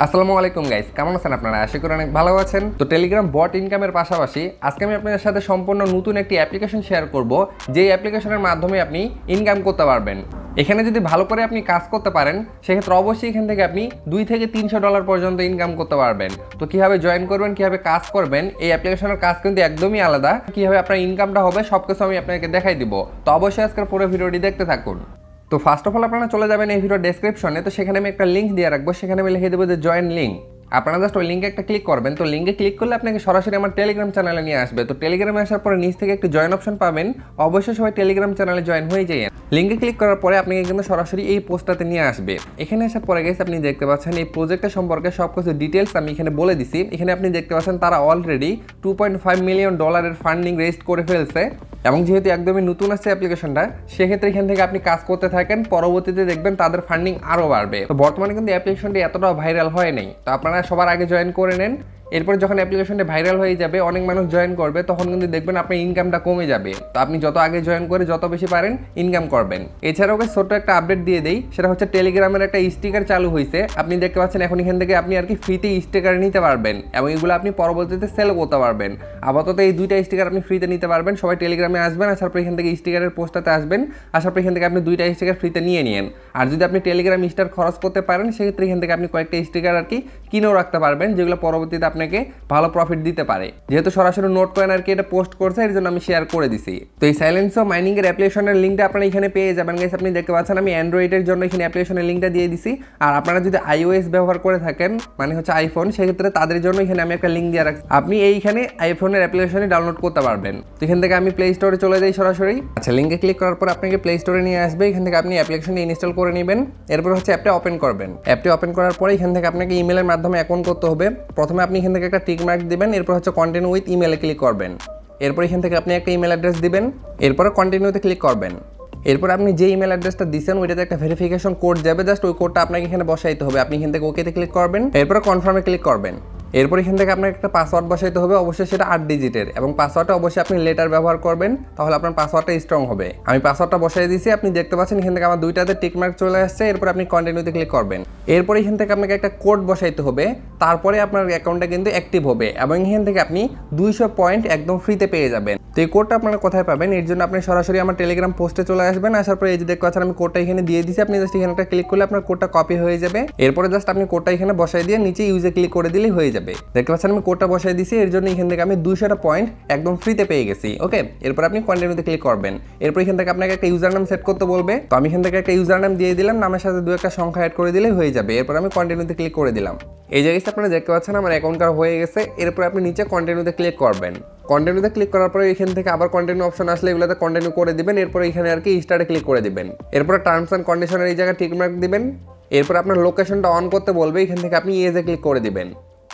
আসসালামু আলাইকুম গাইস, কেমন আছেন আপনারা? আশা করি অনেক ভালো আছেন। তো টেলিগ্রাম বট ইনকামের পাশাপাশি আজকে আমি আপনাদের সাথে সম্পূর্ণ নতুন একটি অ্যাপ্লিকেশন শেয়ার করব, যেই অ্যাপ্লিকেশনের মাধ্যমে আপনি ইনকাম করতে পারবেন। এখানে যদি ভালো করে আপনি কাজ করতে পারেন সেক্ষেত্রে অবশ্যই এখান থেকে আপনি $2 থেকে $300 পর্যন্ত ইনকাম করতে পারবেন। তো কিভাবে জয়েন করবেন, কিভাবে কাজ করবেন, এই অ্যাপ্লিকেশনের কাজ কিন্তু একদমই আলাদা। কিভাবে আপনার ইনকামটা হবে সবকিছু আমি আপনাকে দেখাই দিব। তো অবশ্যই আজকের পুরো ভিডিওটি দেখতে থাকুন। তো ফার্স্ট অফ অল আপনারা চলে যাবেন এই ভিডিও ডেসক্রিপশনে। তো সেখানে আমি একটা লিঙ্ক দিয়ে রাখবো, সেখানে আমি লিখে দেবো যে জয়েন লিঙ্ক। আপনারা জাস্ট ওই লিঙ্কে একটা ক্লিক করবেন। তো লিঙ্কে ক্লিক করলে আপনাকে সরাসরি আমার টেলিগ্রাম চ্যানেলে নিয়ে আসবে। তো টেলিগ্রামে আসার পরে নিচ থেকে একটি জয়েন অপশন পাবেন, অবশ্যই সবাই টেলিগ্রাম চ্যানেলে জয়েন হয়ে যায়। লিঙ্কে ক্লিক করার পরে আপনাকে কিন্তু সরাসরি এই পোস্টটাতে নিয়ে আসবে। এখানে আসার পরে গেছে আপনি দেখতে পাচ্ছেন এই প্রজেক্টের সম্পর্কে সব কিছু ডিটেলস আমি এখানে বলে দিছি। এখানে আপনি দেখতে পাচ্ছেন তারা অলরেডি $2.5 মিলিয়ন ফান্ডিং রেজ করে ফেলছে। এবং যেহেতু একদমই নতুন আছে অ্যাপ্লিকেশনটা, সেক্ষেত্রে এখান থেকে আপনি কাজ করতে থাকেন, পরবর্তীতে দেখবেন তাদের ফান্ডিং আরও বাড়বে। তো বর্তমানে কিন্তু অ্যাপ্লিকেশনটি এতটাও ভাইরাল হয় নাই। তো আপনারা সবার আগে জয়েন করে নেন। এরপর যখন অ্যাপ্লিকেশনটা ভাইরাল হয়ে যাবে, অনেক মানুষ জয়েন করবে, তখন কিন্তু দেখবেন আপনার ইনকামটা কমে যাবে। তো আপনি যত আগে জয়েন করে যত বেশি পারেন ইনকাম করবেন। এছাড়াও ছোট্ট একটা আপডেট দিয়ে দেই, সেটা হচ্ছে টেলিগ্রামের একটা স্টিকার চালু হয়েছে। আপনি দেখতে পাচ্ছেন এখন এখান থেকে আপনি আর কি ফ্রিতে স্টিকার নিতে পারবেন এবং এগুলো আপনি পরবর্তীতে সেল করতে পারবেন। আপাতত এই দুইটা স্টিকার আপনি ফ্রিতে নিতে পারবেন। সবাই টেলিগ্রামে আসবেন, আসার পর এখান থেকে স্টিকারের পোস্টটাতে আসবেন, আসার পর এখান থেকে আপনি দুইটা স্টিকার ফ্রিতে নিয়ে নিন। আর যদি আপনি টেলিগ্রাম স্টার খরচ করতে পারেন সেক্ষেত্রে এখান থেকে আপনি কয়েকটা স্টিকার আর কি কিনেও রাখতে পারবেন, যেগুলো পরবর্তীতে আপনাকে ভালো প্রফিট দিতে পারে। যেহেতু সরাসরি নোট কয়েন আর কি এটা পোস্ট করছে, এর জন্য আমি শেয়ার করে দিছি। তো এই সাইলেন্সো মাইনিং এর অ্যাপ্লিকেশনের লিঙ্কটা আপনারা এখানে পেয়ে যাবেন গাইস। আপনি দেখতে পাচ্ছেন আমি অ্যান্ড্রয়েডের জন্য এখানে অ্যাপ্লিকেশনের লিঙ্কটা দিয়ে দিছি। আর আপনারা যদি iOS ব্যবহার করে থাকেন, মানে হচ্ছে আইফোন, সেক্ষেত্রে তাদের জন্য এখানে আমি একটা লিঙ্ক দিয়ে রাখছি। আপনি এইখানে আইফোনের অ্যাপ্লিকেশনই ডাউনলোড করতে পারবেন। তো এখান থেকে আমি প্লে স্টোরে চলে যাই সরাসরি। আচ্ছা, লিঙ্কে ক্লিক করার পর আপনাকে প্লে স্টোরে নিয়ে আসবে। এখান থেকে আপনি অ্যাপ্লিকেশনটি ইনস্টল করে নেবেন। এরপর হচ্ছে অ্যাপটা ওপেন করবেন। অ্যাপটি ওপেন করার পরে এখান থেকে আপনাকে ইমেলের মাধ্যমে অ্যাকাউন্ট করতে হবে। প্রথমে আপনি এখান থেকে একটা টিক মার্ক দিবেন, এরপর হচ্ছে কন্টিনিউ উইথ ইমেলে ক্লিক করবেন। এরপর এখান থেকে আপনি একটা ইমেল অ্যাড্রেস দিবেন, এরপরে কন্টিনিউতে ক্লিক করবেন। এরপর আপনি যে ইমেল অ্যাড্রেসটা দিচ্ছেন ওইটাতে একটা ভেরিফিকেশন কোড যাবে, জাস্ট ওই কোডটা আপনাকে এখানে বসাইতে হবে। আপনি এখান থেকে ওকেতে ক্লিক করবেন, এরপরে কনফার্মে ক্লিক করবেন। এরপর এখান থেকে আপনাকে একটা পাসওয়ার্ড বসাইতে হবে, অবশ্যই সেটা 8 ডিজিটের, এবং পাসওয়ার্ডটা অবশ্যই আপনি লেটার ব্যবহার করবেন, তাহলে আপনার পাসওয়ার্ডটা স্ট্রং হবে। আমি পাসওয়ার্ডটা বসাই দিয়েছি, আপনি দেখতে পাচ্ছেন এখান থেকে আমার দুইটাতে টিক মার্ক চলে আসছে। এরপর আপনি কন্টিনিউতে ক্লিক করবেন। এরপর এখান থেকে আপনাকে একটা কোড বসাইতে হবে, তারপরে আপনার অ্যাকাউন্টটা কিন্তু অ্যাক্টিভ হবে এবং এখান থেকে আপনি 200 পয়েন্ট একদম ফ্রিতে পেয়ে যাবেন। তো এই কোডটা আপনারা কোথায় পাবেন, এর জন্য আপনি সরাসরি আমার টেলিগ্রাম পোস্টে চলে আসবেন। আসার পরে এই যে দেখতে পাচ্ছেন আমি কোডটা এখানে দিয়ে দিয়েছি, আপনি জাস্ট এখানে একটা ক্লিক করলে আপনার কোডটা কপি হয়ে যাবে। এরপরে জাস্ট আপনি কোডটা এখানে বসাই দিয়ে নিচে ইউজে ক্লিক করে দিলেই হয়ে যাবে। দেখতে পাচ্ছেন আমি কোডটা বসাই দিয়েছি, এর জন্য এখান থেকে আমি 200 পয়েন্ট একদম ফ্রিতে পেয়ে গেছি। ওকে, এরপর আপনি কন্টিনিউতে ক্লিক করবেন। এরপর এখান থেকে আপনাকে একটা ইউজার নাম সেট করতে বলবে। তো আমি এখান থেকে একটা ইউজার নাম দিয়ে দিলাম, নামের সাথে দু একটা সংখ্যা অ্যাড করে দিলেই হয়ে যাবে। এরপর আমি কন্টিনিউতে ক্লিক করে দিলাম। এই জায়গায় আপনারা দেখতে পাচ্ছেন আমার অ্যাকাউন্ট করা হয়ে গেছে। এরপর আপনি নিচে কন্টিনিউতে ক্লিক করবেন। কন্টিনিউতে ক্লিক করার পরে এখান থেকে আবার কন্টিনিউ অপশন আসলে এগুলোতে কন্টিনিউ করে দিবেন। এরপর এখানে আর কি স্টার্টে ক্লিক করে দিবেন। এরপর টার্মস অ্যান্ড কন্ডিশনের এই জায়গায় টিক মার্ক দিবেন। এরপর আপনার লোকেশনটা অন করতে বলবে, এখান থেকে আপনি ইয়েজে ক্লিক করে দিবেন।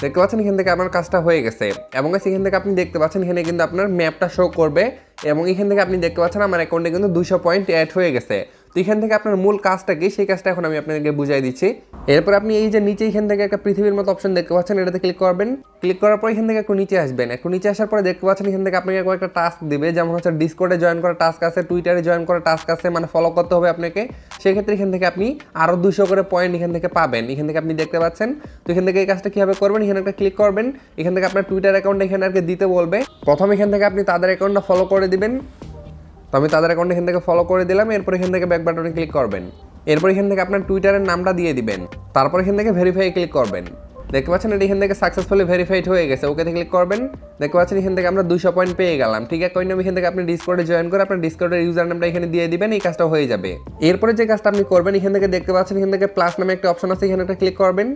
দেখতে পাচ্ছেন এখান থেকে আমার কাজটা হয়ে গেছে এবং এখান থেকে আপনি দেখতে পাচ্ছেন এখানে কিন্তু আপনার ম্যাপটা শো করবে এবং এখান থেকে আপনি দেখতে পাচ্ছেন আমার অ্যাকাউন্টে কিন্তু 200 পয়েন্ট অ্যাড হয়ে গেছে। তো এখান থেকে আপনার মূল কাজটা কি, সেই কাজটা এখন আমি আপনাদেরকে বুঝাই দিচ্ছি। এরপর আপনি এই যে নিচে এখান থেকে একটা পৃথিবীর মতো অপশন দেখতে পাচ্ছেন, এটাতে ক্লিক করবেন। ক্লিক করার পর এখান থেকে একটু নিচে আসবেন। একটু নিচে আসার পরে দেখতে পাচ্ছেন এখান থেকে আপনাকে কয়েকটা টাস্ক দিবে, যেমন হচ্ছে ডিসকর্ডে জয়েন করা টাস্ক আছে, টুইটারে জয়েন করা টাস্ক আছে, মানে ফলো করতে হবে আপনাকে। সেক্ষেত্রে এখান থেকে আপনি আরও 200 করে পয়েন্ট এখান থেকে পাবেন। এখান থেকে আপনি দেখতে পাচ্ছেন। তো এখান থেকে এই কাজটা কীভাবে করবেন, এখানে একটা ক্লিক করবেন। এখান থেকে আপনার টুইটার অ্যাকাউন্ট এখানে আর কি দিতে বলবে। প্রথম এখান থেকে আপনি তাদের অ্যাকাউন্টটা ফলো করে দিবেন। তো আমি তাদের অ্যাকাউন্ট এখান থেকে ফলো করে দিলাম। এরপর এখান থেকে ব্যাক বাটনে ক্লিক করবেন। এরপর এখান থেকে আপনার টুইটারের নামটা দিয়ে দিবেন। তারপর এখান থেকে ভেরিফাই ক্লিক করবেন। দেখতে পাচ্ছেন এটা এখান থেকে সাকসেসফুলি ভেরিফাইড হয়ে গেছে, ওকেতে ক্লিক করবেন। দেখতে পাচ্ছেন এখান থেকে আমরা 200 পয়েন্ট পেয়ে গেলাম। ঠিক আছে, কইন এখান থেকে আপনি ডিসকর্ডে জয়েন করে আপনার ডিসকর্ডের ইউজার নামটা এখানে দিয়ে দিবেন, এই কাজটা হয়ে যাবে। এরপরে যে কাজটা আপনি করবেন, এখান থেকে দেখতে পাচ্ছেন এখান থেকে প্লাস নামে একটা অপশন আছে, এখানে একটা ক্লিক করবেন।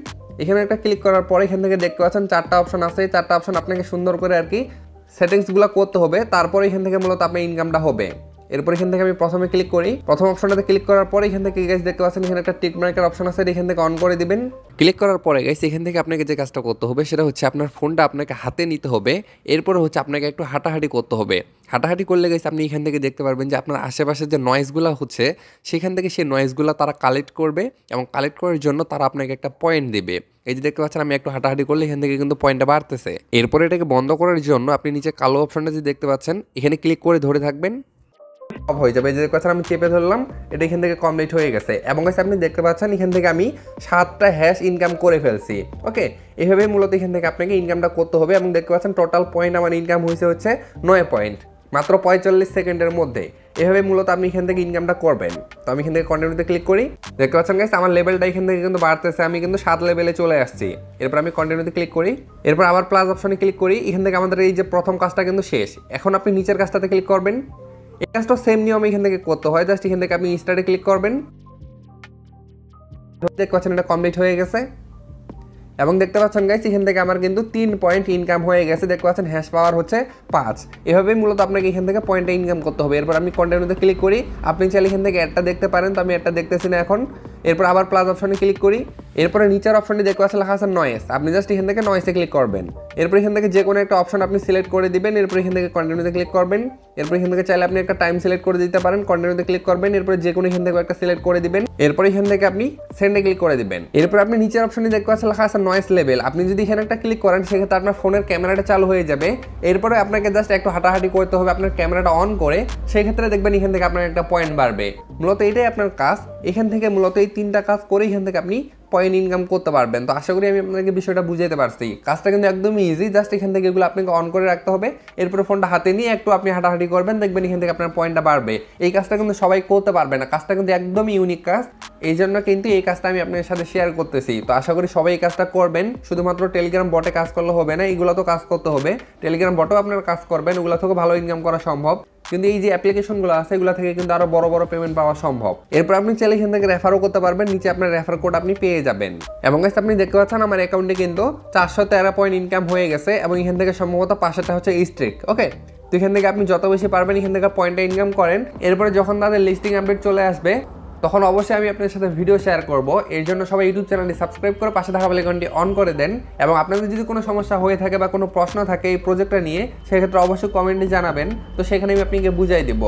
এখানে একটা ক্লিক করার পরে এখান থেকে দেখতে পাচ্ছেন 4টা অপশন আছে। এই 4টা অপশন আপনাকে সুন্দর করে আর কি সেটিংসগুলো করতে হবে, তারপরে এখান থেকে মূলত আপনার ইনকামটা হবে। এরপর এখান থেকে আমি প্রথমে ক্লিক করি। প্রথম অপশনটাতে ক্লিক করার পরে এখান থেকে গাইস দেখতে পাচ্ছেন এখানে একটা টিক মার্কের অপশন আছে, এখান থেকে অন করে দিবেন। ক্লিক করার পরে গাইস এখান থেকে আপনাকে যে কাজটা করতে হবে সেটা হচ্ছে আপনার ফোনটা আপনাকে হাতে নিতে হবে। এরপরে হচ্ছে আপনাকে একটু হাঁটাহাঁটি করতে হবে। হাঁটাহাঁটি করলে গাইস আপনি এখান থেকে দেখতে পারবেন যে আপনার আশেপাশে যে নয়েজগুলো হচ্ছে সেখান থেকে সেই নয়েজগুলো তারা কালেক্ট করবে এবং কালেক্ট করার জন্য তারা আপনাকে একটা পয়েন্ট দেবে। এই যে দেখতে পাচ্ছেন আমি একটু হাঁটাহাঁটি করলে এখান থেকে কিন্তু পয়েন্টটা বাড়তেছে। এরপরে এটাকে বন্ধ করার জন্য আপনি নিচে কালো অপশনটা যে দেখতে পাচ্ছেন এখানে ক্লিক করে ধরে থাকবেন। অফ হয়ে যাবে। যে দেখতে পাচ্ছেন আমি চেপে ধরলাম, এটা এখান থেকে কমপ্লিট হয়ে গেছে। এবং গাইস আপনি দেখতে পাচ্ছেন এখান থেকে আমি 7টা হ্যাশ ইনকাম করে ফেলছি। ওকে, এভাবে মূলত এখান থেকে আপনাকে ইনকামটা করতে হবে। এবং দেখতে পাচ্ছেন টোটাল পয়েন্ট আমার ইনকাম হয়েছে হচ্ছে 9 পয়েন্ট মাত্র 45 সেকেন্ডের মধ্যে। এভাবে মূলত আপনি এখান থেকে ইনকামটা করবেন। তো আমি এখান থেকে কন্টিনিউতে ক্লিক করি, দেখতে পাচ্ছেন গাইস আমার লেভেলটা এখান থেকে কিন্তু বাড়তেছে, আমি কিন্তু 7 লেভেলে চলে আসছি। এরপর আমি কন্টিনিউতে ক্লিক করি, এরপর আবার প্লাস অপশনে ক্লিক করি। এখান থেকে আমাদের এই যে প্রথম কাজটা কিন্তু শেষ। এখন আপনি নিচের কাজটাতে ক্লিক করবেন। এই কাজটা সেম নিয়ম এখান থেকে করতে হয়, জাস্ট এখান থেকে আপনি স্টার্টে ক্লিক করবেন। দেখতে পাচ্ছেন এটা কমপ্লিট হয়ে গেছে। এবং দেখতে পাচ্ছেন গাইস এখান থেকে আমার কিন্তু 3 পয়েন্ট ইনকাম হয়ে গেছে। দেখতে পাচ্ছেন হ্যাশ পাওয়ার হচ্ছে 5। এভাবেই মূলত আপনাকে এখান থেকে পয়েন্টটা ইনকাম করতে হবে। এরপর আমি কন্টিনিউতে ক্লিক করি, আপনি চাইলে এখান থেকে অ্যাডটা দেখতে পারেন, তো আমি অ্যাডটা দেখতেছি না এখন। এরপর আবার প্লাস অপশনে ক্লিক করি, এরপরে নিচের অপশনটি দেখতে পাচ্ছেন লেখা আছে নয়েস, আপনি জাস্ট এখান থেকে নয়েসে ক্লিক করবেন। এরপর এখান থেকে যে কোনো একটা অপশন আপনি সিলেক্ট করে দিবেন। এরপর এখান থেকে কন্টিনিউতে ক্লিক করবেন। এরপর এখান থেকে চাইলে আপনি একটা টাইম সিলেক্ট করে দিতে পারেন, কন্টিনিউতে ক্লিক করবেন। এরপর যে কোনো এখান থেকে একটা সিলেক্ট করে দিবেন। এরপর এখান থেকে আপনি সেন্ডে ক্লিক করে দিবেন। এরপর আপনি নিচের অপশনে দেখতে পাচ্ছেন লেখা আছে নয়েস লেভেল, আপনি যদি এখানে একটা ক্লিক করেন সেক্ষেত্রে আপনার ফোনের ক্যামেরাটা চালু হয়ে যাবে। এরপরে আপনাকে জাস্ট একটু হাঁটাহাঁটি করতে হবে আপনার ক্যামেরাটা অন করে, সেই ক্ষেত্রে দেখবেন এখান থেকে আপনার একটা পয়েন্ট বাড়বে। মূলত এটাই আপনার কাজ। এখান থেকে মূলত এই 3টা কাজ করে এখান থেকে আপনি পয়েন্ট ইনকাম করতে পারবেন। তো আশা করি আমি আপনাকে বিষয়টা বুঝাতে পারছি। কাজটা কিন্তু একদমই ইজি, জাস্ট এখান থেকে এগুলো আপনাকে অন করে রাখতে হবে। এরপরে ফোনটা হাতে নিয়ে একটু আপনি হাঁটাহাঁটি করবেন, দেখবেন এখান থেকে আপনার পয়েন্টটা বাড়বে। এই কাজটা কিন্তু সবাই করতে পারবে না, কাজটা কিন্তু একদমই ইউনিক কাজ। এই জন্য কিন্তু এই কাজটা আমি আপনাদের সাথে শেয়ার করতেছি। তো আশা করি সবাই এই কাজটা করবেন। শুধুমাত্র টেলিগ্রাম বটে কাজ করলে হবে না, এইগুলো তো কাজ করতে হবে। টেলিগ্রাম বটেও আপনারা কাজ করবেন, ওগুলো থেকে ভালো ইনকাম করা সম্ভব। কিন্তু এই যে অ্যাপ্লিকেশনগুলো আছে এগুলো থেকে কিন্তু আরো বড় বড় পেমেন্ট পাওয়া সম্ভব। এরপর আপনি চাইলে এখান থেকে রেফারও করতে পারবেন, নিচে আপনার রেফার কোড আপনি পেয়ে যাবেন। এবং গাইস আপনি দেখতে পাচ্ছেন আমার অ্যাকাউন্টে কিন্তু 413 পয়েন্ট ইনকাম হয়ে গেছে। এবং এখান থেকে সম্ভবত 5টা হচ্ছে স্ট্রিক। ওকে, তো এখান থেকে আপনি যত বেশি পারবেন এখান থেকে পয়েন্টটা ইনকাম করেন। এরপরে যখন তাদের লিস্টিং আপডেট চলে আসবে তখন অবশ্যই আমি আপনাদের সাথে ভিডিও শেয়ার করব। এর জন্য সবাই ইউটিউব চ্যানেলটি সাবস্ক্রাইব করে পাশে থাকা বেল আইকনটি অন করে দেন। এবং আপনাদের যদি কোনো সমস্যা হয়ে থাকে বা কোনো প্রশ্ন থাকে এই প্রজেক্টটা নিয়ে, সেক্ষেত্রে অবশ্যই কমেন্টে জানাবেন, তো সেখানে আমি আপনাকে বুঝাই দেব।